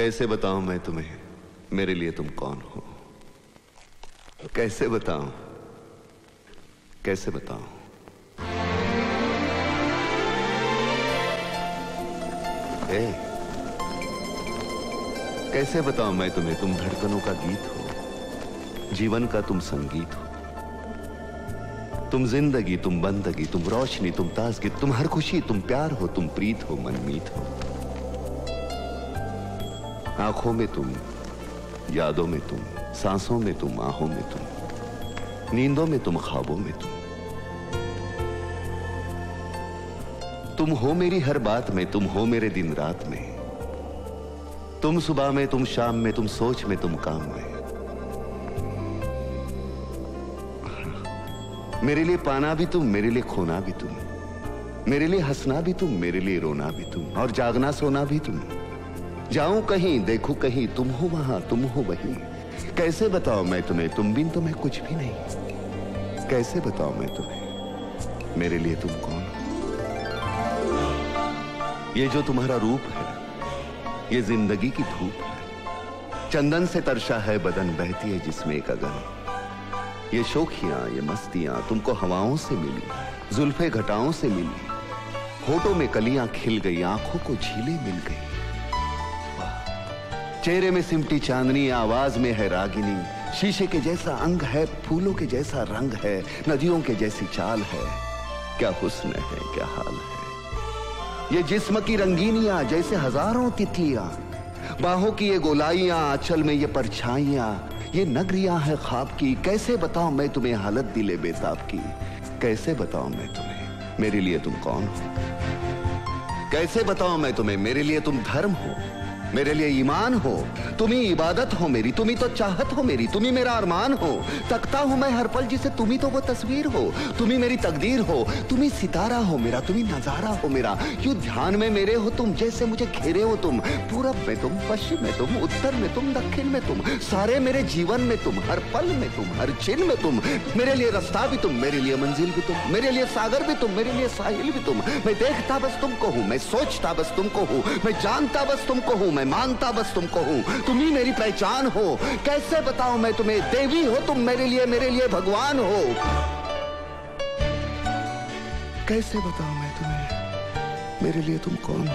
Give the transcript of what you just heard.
कैसे बताऊं मैं तुम्हें मेरे लिए तुम कौन हो? कैसे बताऊं, कैसे बताऊं? कैसे बताऊं मैं तुम्हें? तुम धड़कनों का गीत हो, जीवन का तुम संगीत हो, तुम जिंदगी, तुम बंदगी, तुम रोशनी, तुम ताजगी, तुम हर खुशी, तुम प्यार हो, तुम प्रीत हो, मनमीत हो। आंखों में तुम, यादों में तुम, सांसों में तुम, आहों में तुम, नींदों में तुम, ख्वाबों में तुम हो मेरी हर बात में, तुम हो मेरे दिन रात में, तुम सुबह में, तुम शाम में, तुम सोच में, तुम काम में। मेरे लिए पाना भी तुम, मेरे लिए खोना भी तुम, मेरे लिए हंसना भी तुम, मेरे लिए रोना भी तुम, और जागना सोना भी तुम। जाऊं कहीं, देखूं कहीं, तुम हो वहां, तुम हो वहीं। कैसे बताऊं मैं तुम्हें, तुम बिन तो मैं कुछ भी नहीं। कैसे बताऊं मैं तुम्हें मेरे लिए तुम कौन हो? ये जो तुम्हारा रूप है, ये जिंदगी की धूप है, चंदन से तरशा है बदन, बहती है जिसमें एक अगन। ये शोखियां, ये मस्तियां तुमको हवाओं से मिली, जुल्फे घटाओं से मिली, होठों में कलियां खिल गई, आंखों को झीलें मिल गई। चेहरे में सिमटी चांदनी, आवाज में है रागिनी, शीशे के जैसा अंग है, फूलों के जैसा रंग है, नदियों के जैसी चाल है। क्या हुस्न है, क्या हाल है। ये जिस्म की रंगीनियां जैसे हजारों तितलियां, बाहों की ये गोलाइयां, आंचल में ये परछाइयां, ये नगरियां है ख्वाब की। कैसे बताऊं मैं तुम्हें हालत दिले बेताब की? कैसे बताऊं मैं तुम्हें मेरे लिए तुम कौन हो? कैसे बताऊं मैं तुम्हें मेरे लिए तुम धर्म हो, मेरे लिए ईमान हो, तुम ही इबादत हो मेरी, तुम ही तो चाहत हो मेरी, तुम ही मेरा अरमान हो। तकता हूं मैं हर पल जिसे, तुम ही तो वो तस्वीर हो, तुम ही मेरी तकदीर हो, तुम ही सितारा हो मेरा, तुम ही नजारा हो मेरा। यूं ध्यान में मेरे हो तुम, जैसे मुझे घेरे हो तुम। पूरब में तुम, पश्चिम में तुम, उत्तर में तुम, दक्षिण में तुम, सारे मेरे जीवन में तुम, हर पल में तुम, हर छिन में तुम। मेरे लिए रास्ता भी तुम, मेरे लिए मंजिल भी तुम, मेरे लिए सागर भी तुम, मेरे लिए साहिल भी तुम। मैं देखता बस तुमको हूं, मैं सोचता बस तुमको हूं, मैं जानता बस तुमको हूं, मैं मानता बस तुमको हूं। तुम ही मेरी पहचान हो। कैसे बताऊं मैं तुम्हें, देवी हो तुम मेरे लिए भगवान हो। कैसे बताऊं मैं तुम्हें मेरे लिए तुम कौन हो?